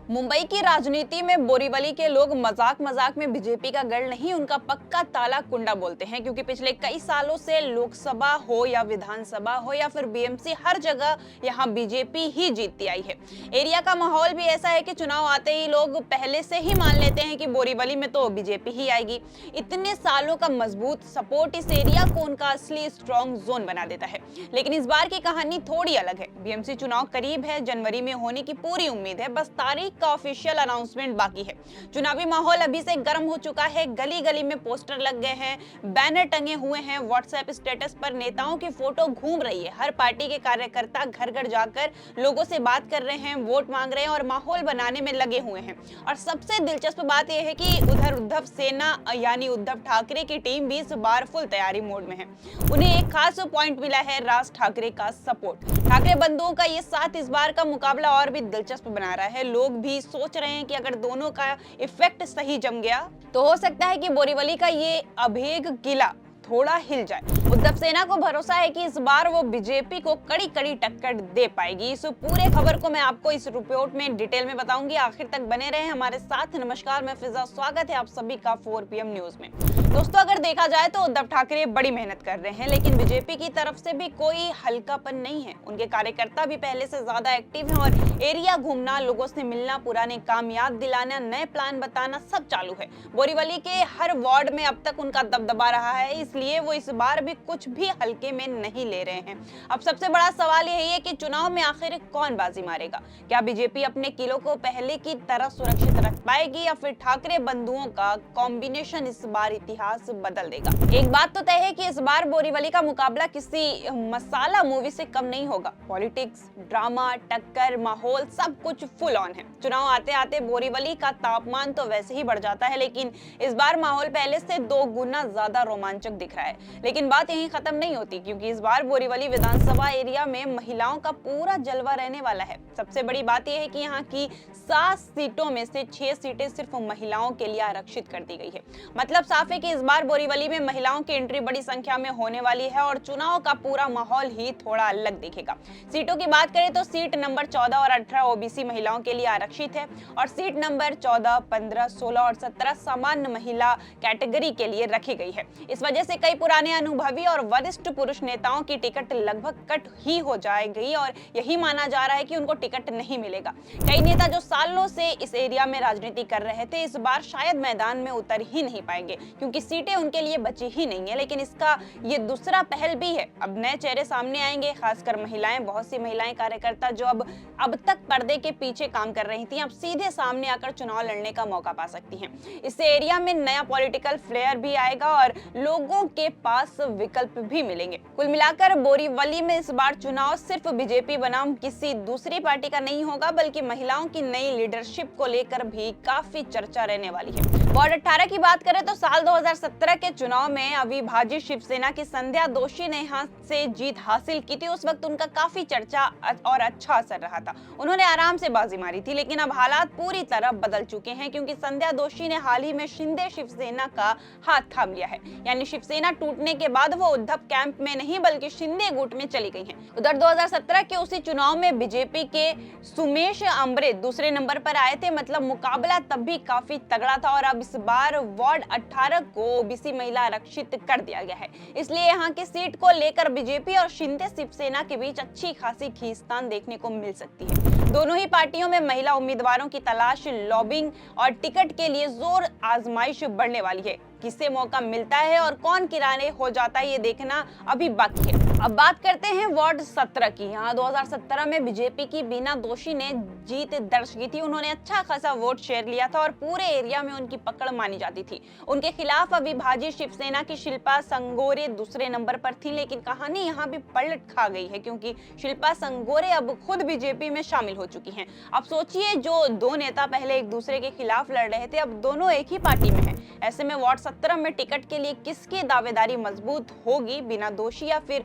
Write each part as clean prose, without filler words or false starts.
मुंबई की राजनीति में बोरीवली के लोग मजाक मजाक में बीजेपी का गढ़ नहीं, उनका पक्का ताला कुंडा बोलते हैं, क्योंकि पिछले कई सालों से लोकसभा हो या विधानसभा हो या फिर बीएमसी, हर जगह यहां बीजेपी ही जीतती आई है। एरिया का माहौल भी ऐसा है कि चुनाव आते ही लोग पहले से ही मान लेते हैं कि बोरीवली में तो बीजेपी ही आएगी। इतने सालों का मजबूत सपोर्ट इस एरिया को उनका असली स्ट्रॉन्ग जोन बना देता है। लेकिन इस बार की कहानी थोड़ी अलग है। बीएमसी चुनाव करीब है, जनवरी में होने की पूरी उम्मीद है, बस तारीख का ऑफिशियल अनाउंसमेंट बाकी है। चुनावी माहौल अभी से गर्म हो चुका है, गली गली में पोस्टर लग गए हैं, बैनर टंगे हुए हैं, व्हाट्सएप स्टेटस पर नेताओं की फोटो घूम रही है। हर पार्टी के कार्यकर्ता घर घर जाकर लोगों से बात कर रहे हैं, वोट मांग रहे हैं और माहौल बनाने में लगे हुए हैं। और सबसे दिलचस्प बात यह है कि उधर उद्धव सेना यानी उद्धव ठाकरे की टीम भी इस बार फुल तैयारी मोड में है। उन्हें एक खास पॉइंट मिला है, राज ठाकरे का सपोर्ट। ठाकरे बंधुओं का ये साथ इस बार का मुकाबला और भी दिलचस्प बना रहा है। लोग भी सोच रहे हैं कि अगर दोनों का इफेक्ट सही जम गया तो हो सकता है कि बोरीवली का ये अभेद किला थोड़ा हिल जाए। उद्धव सेना को भरोसा है कि इस बार वो बीजेपी को कड़ी कड़ी टक्कर दे पाएगी। इस पूरे खबर को मैं आपको इस रिपोर्ट में डिटेल में बताऊंगी, आखिर तक बने रहें हमारे साथ। नमस्कार, मैं फिजा, स्वागत है आप सभी का 4 PM न्यूज में। दोस्तों, अगर देखा जाए तो उद्धव ठाकरे बड़ी मेहनत कर रहे हैं, लेकिन बीजेपी की तरफ से भी कोई हल्कापन नहीं है। उनके कार्यकर्ता भी पहले से ज्यादा एक्टिव हैं और एरिया घूमना, लोगों से मिलना, पुराने काम याद दिलाना, नए प्लान बताना सब चालू है। बोरीवली के हर वार्ड में अब तक उनका दबदबा रहा है, इसलिए वो इस बार भी कुछ भी हल्के में नहीं ले रहे हैं। अब सबसे बड़ा सवाल यही है कि चुनाव में आखिर कौन बाजी मारेगा। क्या बीजेपी अपने किलों को पहले की तरह सुरक्षित रख पाएगी या फिर ठाकरे बंधुओं का कॉम्बिनेशन इस बार इतिहास बदल देगा। एक बात तो तय है कि इस बार बोरीवली का मुकाबला किसी मसाला मूवी से कम नहीं होगा। पॉलिटिक्स, ड्रामा, टक्कर, माहौल सब कुछ फुल ऑन है। चुनाव आते आते बोरीवली का तापमान तो वैसे ही बढ़ जाता है, लेकिन इस बार माहौल पहले से 2 गुना ज्यादा रोमांचक दिख रहा है। लेकिन बात यहीं खत्म नहीं होती, क्योंकि इस बार बोरीवली विधानसभा एरिया में महिलाओं का पूरा जलवा रहने वाला है। सबसे बड़ी बात यह है कि यहाँ की 7 सीटों में से 6 सीटें सिर्फ महिलाओं के लिए आरक्षित कर दी गई है। मतलब साफ है कि इस बार बोरीवली में महिलाओं की एंट्री बड़ी संख्या में होने वाली है और चुनाव का पूरा माहौल ही थोड़ा अलग दिखेगा। सीटों की बात करें तो सीट नंबर 14 और 18 ओबीसी महिलाओं के लिए आरक्षित है और सीट नंबर 14, 15, 16 और 17 सामान्य महिला कैटेगरी के लिए रखी गई है। इस वजह से कई पुराने अनुभवी और वरिष्ठ पुरुष नेताओं की टिकट लगभग कट ही हो जाएगी और यही माना जा रहा है कि उनको टिकट नहीं मिलेगा। कई नेता जो सालों से इस एरिया में राजनीति कर रहे थे, इस बार शायद मैदान में उतर ही नहीं पाएंगे, क्योंकि सीटें उनके लिए बची ही नहीं है। लेकिन इसका ये दूसरा पहल भी है, अब नए चेहरे सामने आएंगे, खासकर महिलाएं। बहुत सी महिलाएं कार्यकर्ता जो अब तक पर्दे के पीछे काम कर रही थी, अब सीधे सामने आकर चुनाव लड़ने का मौका पा सकती हैं। इससे एरिया में नया पॉलिटिकल फ्लेयर भी आएगा और लोगों के पास विकल्प भी मिलेंगे। कुल मिलाकर बोरीवली में इस बार चुनाव सिर्फ बीजेपी बनाम किसी दूसरी पार्टी का नहीं होगा, बल्कि महिलाओं की नई लीडरशिप को लेकर भी काफी चर्चा रहने वाली है। वार्ड 18 की बात करें तो साल 2017 के चुनाव में अविभाजित शिवसेना की संध्या दोषी ने यहां से जीत हासिल की थी। उस वक्त उनका काफी चर्चा और अच्छा असर रहा था। उन्होंने आराम से बाजी मारी थी, लेकिन अब हालात पूरी तरह बदल चुके हैं, क्योंकि संध्या दोषी ने हाल ही में शिंदे शिवसेना का हाथ थाम लिया है। यानी शिवसेना टूटने के बाद वो उद्धव कैंप में नहीं बल्कि शिंदे गुट में चली गई हैं। उधर 2017 के उसी चुनाव में बीजेपी के सुमेश अंबरे दूसरे नंबर पर आए थे। मतलब मुकाबला तब भी काफी तगड़ा था और अब इस बार वार्ड 18 को ओबीसी महिला आरक्षित कर दिया गया है। इसलिए यहाँ की सीट को लेकर बीजेपी और शिंदे शिवसेना के बीच अच्छी खासी खींचतान देखने को मिल सकती है। दोनों ही पार्टियों में महिला उम्मीदवारों की तलाश, लॉबिंग और टिकट के लिए जोर आजमाइश बढ़ने वाली है। किसे मौका मिलता है और कौन किराने हो जाता है, ये देखना अभी बाकी है। अब बात करते हैं वार्ड 17 की। यहाँ 2017 में बीजेपी की बीना दोषी ने जीत दर्ज की थी। उन्होंने अच्छा खासा वोट शेयर लिया था और पूरे एरिया में उनकी पकड़ मानी जाती थी। उनके खिलाफ अविभाजित शिवसेना की शिल्पा संगोरे दूसरे नंबर पर थी, लेकिन कहानी यहाँ भी पलट खा गई है, क्योंकि शिल्पा संगोरे अब खुद बीजेपी में शामिल हो चुकी हैं। अब सोचिए, जो 2 नेता पहले एक दूसरे के खिलाफ लड़ रहे थे, अब दोनों एक ही पार्टी में हैं। ऐसे में वार्ड 17 में टिकट के लिए किसकी दावेदारी मजबूत होगी, बीना दोषी या फिर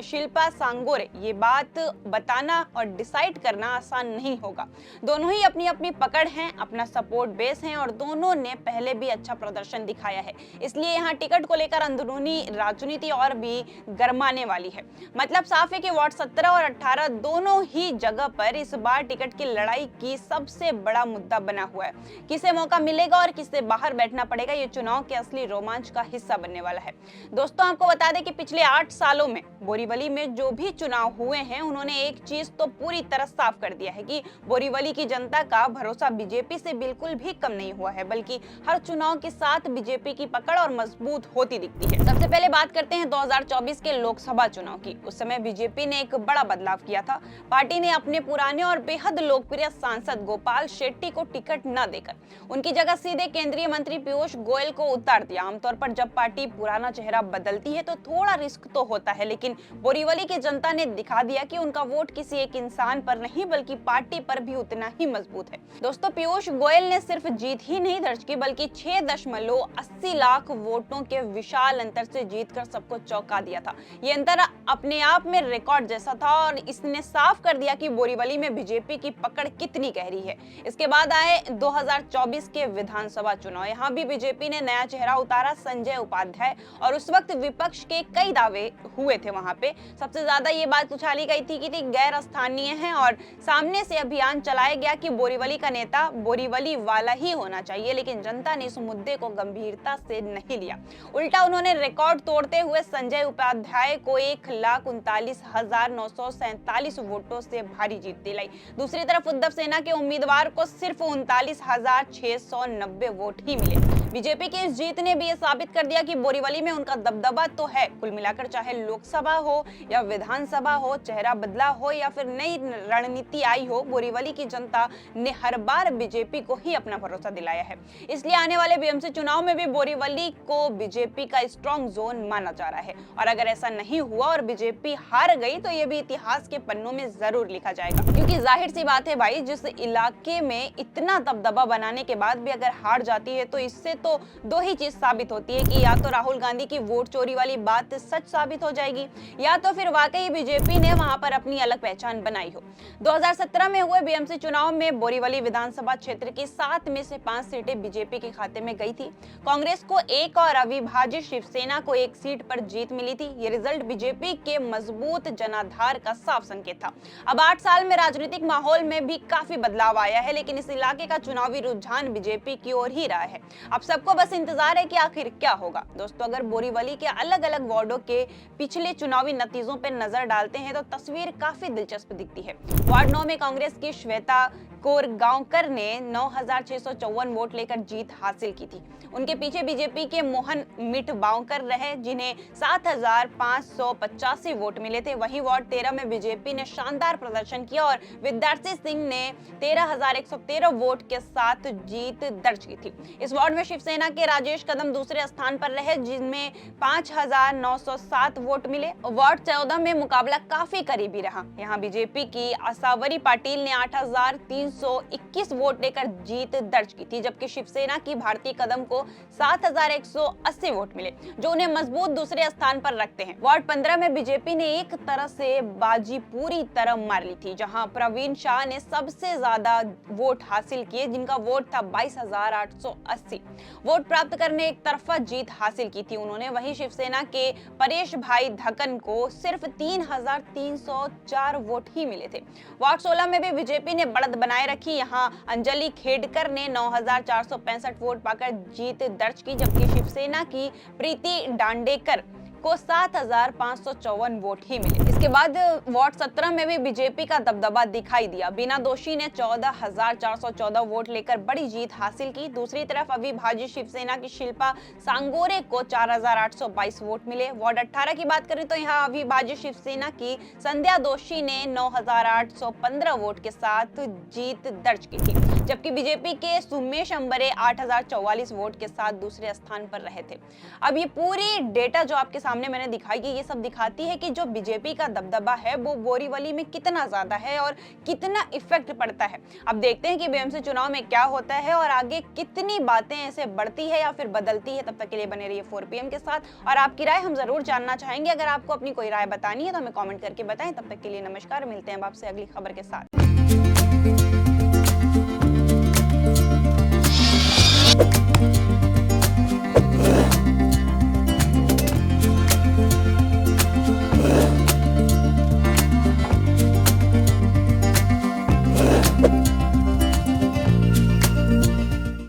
शिल्पा सांगोरे, ये बात बताना और डिसाइड करना आसान नहीं होगा। दोनों ही अपनी अपनी पकड़ हैं, अपना सपोर्ट बेस हैं और दोनों ने पहले भी अच्छा प्रदर्शन दिखाया है। इसलिए यहाँ टिकट को लेकर अंदरूनी राजनीति और भी गरमाने वाली है। मतलब साफ है कि वार्ड 17 और 18 दोनों ही जगह पर इस बार टिकट की लड़ाई की सबसे बड़ा मुद्दा बना हुआ है। किसे मौका मिलेगा और किसे बाहर बैठना पड़ेगा, ये चुनाव के असली रोमांच का हिस्सा बनने वाला है। दोस्तों, आपको बता दें कि पिछले 8 सालों में बोरीवली में जो भी चुनाव हुए हैं, उन्होंने एक चीज तो पूरी तरह साफ कर दिया है कि बोरीवली की जनता का भरोसा बीजेपी से बिल्कुल भी कम नहीं हुआ है, बल्कि हर चुनाव के साथ बीजेपी की पकड़ और मजबूत होती दिखती है। सबसे पहले बात करते हैं 2024 के लोकसभा चुनाव की। उस समय बीजेपी ने एक बड़ा बदलाव किया था। पार्टी ने अपने पुराने और बेहद लोकप्रिय सांसद गोपाल शेट्टी को टिकट न देकर उनकी जगह सीधे केंद्रीय मंत्री पीयूष गोयल को उतार दिया। आमतौर पर जब पार्टी पुराना चेहरा बदलती है तो थोड़ा रिस्क तो होता है, लेकिन बोरीवली की जनता ने दिखा दिया कि उनका वोट किसी एक इंसान पर नहीं बल्कि पार्टी पर भी उतना ही मजबूत है। दोस्तों, पीयूष गोयल ने सिर्फ जीत ही नहीं दर्ज की, बल्कि 6.80 लाख वोटों के विशाल अंतर से जीतकर सबको चौंका दिया था। ये अंतर अपने आप में रिकॉर्ड जैसा था और इसने साफ कर दिया कि बोरीवली में बीजेपी की पकड़ कितनी गहरी है। इसके बाद आए 2024 के विधानसभा चुनाव। यहाँ भी बीजेपी ने नया चेहरा उतारा, संजय उपाध्याय, और उस वक्त विपक्ष के कई दावे हुए थे। वहां पे सबसे ज्यादा ये बात उछाली गई थी कि गैर स्थानीय है और सामने से अभियान चलाया गया कि बोरीवली का नेता बोरीवली वाला ही होना चाहिए, लेकिन जनता ने इस मुद्दे को गंभीरता से नहीं लिया। उल्टा उन्होंने रिकॉर्ड तोड़ते हुए संजय उपाध्याय को 1,39,947 वोटों से भारी जीत दिलाई। दूसरी तरफ उद्धव सेना के उम्मीदवार को सिर्फ 39,690 वोट ही मिले। बीजेपी की इस जीत ने भी ये साबित कर दिया कि बोरीवली में उनका दबदबा तो है। कुल मिलाकर चाहे लोकसभा हो या विधानसभा हो, चेहरा बदला हो या फिर नई रणनीति आई हो, बोरीवली की जनता ने हर बार बीजेपी को ही अपना भरोसा दिलाया है। इसलिए आने वाले बीएमसी चुनाव में भी बोरीवली को बीजेपी का स्ट्रॉन्ग जोन माना जा रहा है। और अगर ऐसा नहीं हुआ और बीजेपी हार गई तो ये भी इतिहास के पन्नों में जरूर लिखा जाएगा, क्योंकि जाहिर सी बात है भाई, जिस इलाके में इतना दबदबा बनाने के बाद भी अगर हार जाती है तो इससे तो दो ही चीज साबित होती है कि या तो राहुल गांधी की वोट चोरी वाली बात सच साबित हो जाएगी या तो फिर वाकई बीजेपी ने वहां पर अपनी अलग पहचान बनाई हो। 2017 में हुए बीएमसी चुनाव में बोरीवली विधानसभा क्षेत्र की 7 में से 5 सीटें बीजेपी के खाते में गई थी। कांग्रेस को 1 और अविभाजित शिवसेना को 1 सीट पर जीत मिली थी। ये रिजल्ट बीजेपी के मजबूत जनाधार का साफ संकेत था। अब 8 साल में राजनीतिक माहौल में भी काफी बदलाव आया है, लेकिन इस इलाके का चुनावी रुझान बीजेपी की ओर ही रहा है। अब सबको बस इंतजार है कि आखिर क्या होगा। दोस्तों, अगर बोरीवली के अलग अलग वार्डों के पिछले चुनावी नतीजों पर नजर डालते हैं तो तस्वीर काफी दिलचस्प दिखती है। वार्ड 9 में कांग्रेस की श्वेता कोरगांवकर ने 9,654 वोट लेकर जीत हासिल की थी। उनके पीछे बीजेपी के मोहन मिटबांवकर रहे, जिन्हें 7,585 वोट मिले थे। वहीं वार्ड 13 में बीजेपी ने शानदार प्रदर्शन किया और विद्यार्थी सिंह ने 13,113 वोट के साथ जीत दर्ज की थी। इस वार्ड में शिवसेना के राजेश कदम दूसरे स्थान पर रहे, जिनमें 5,907 वोट मिले। वार्ड 14 में मुकाबला काफी करीबी रहा। यहाँ बीजेपी की आसावरी पाटिल ने 8,321 वोट लेकर जीत दर्ज की थी, जबकि शिवसेना की भारती कदम को 7,180 वोट मिले, जो उन्हें मजबूत दूसरे स्थान पर रखते हैं। वार्ड 15 में बीजेपी ने एक तरह से बाजी पूरी तरह मार ली थी, जहां प्रवीण शाह ने सबसे ज्यादा वोट हासिल किए, जिनका वोट था 22,880 वोट प्राप्त करने एक तरफा जीत हासिल की थी उन्होंने। वहीं शिवसेना के परेश भाई धकन को सिर्फ 3,304 वोट ही मिले थे। वार्ड 16 में भी बीजेपी ने बढ़त बनाए रखी। यहाँ अंजलि खेडकर ने 9,465 वोट पाकर जीत दर्ज की, जबकि शिवसेना की प्रीति डांडेकर को 7,554 वोट ही मिले। इसके बाद वार्ड 17 में भी बीजेपी का दबदबा दिखाई दिया। बीना दोषी ने 14,414 वोट लेकर बड़ी जीत हासिल की। दूसरी तरफ अविभाजित शिवसेना की शिल्पा सांगोरे को 4,822 वोट मिले। वार्ड 18 की बात करें तो यहाँ अविभाजित शिवसेना की संध्या दोषी ने 9,815 वोट के साथ जीत दर्ज की थी। जबकि बीजेपी के सुमेश अंबरे 8044 वोट के साथ दूसरे स्थान पर रहे थे। अब ये पूरी डेटा जो आपके सामने मैंने दिखाई है, ये सब दिखाती है कि जो बीजेपी का दबदबा है वो बोरीवली में कितना ज्यादा है और कितना इफेक्ट पड़ता है। अब देखते हैं कि बीएमसी चुनाव में क्या होता है और आगे कितनी बातें ऐसे बढ़ती है या फिर बदलती है। तब तक के लिए बने रहिए 4 PM के साथ और आपकी राय हम जरूर जानना चाहेंगे। अगर आपको अपनी कोई राय बतानी है तो हमें कमेंट करके बताएं। तब तक के लिए नमस्कार, मिलते हैं आपसे अगली खबर के साथ।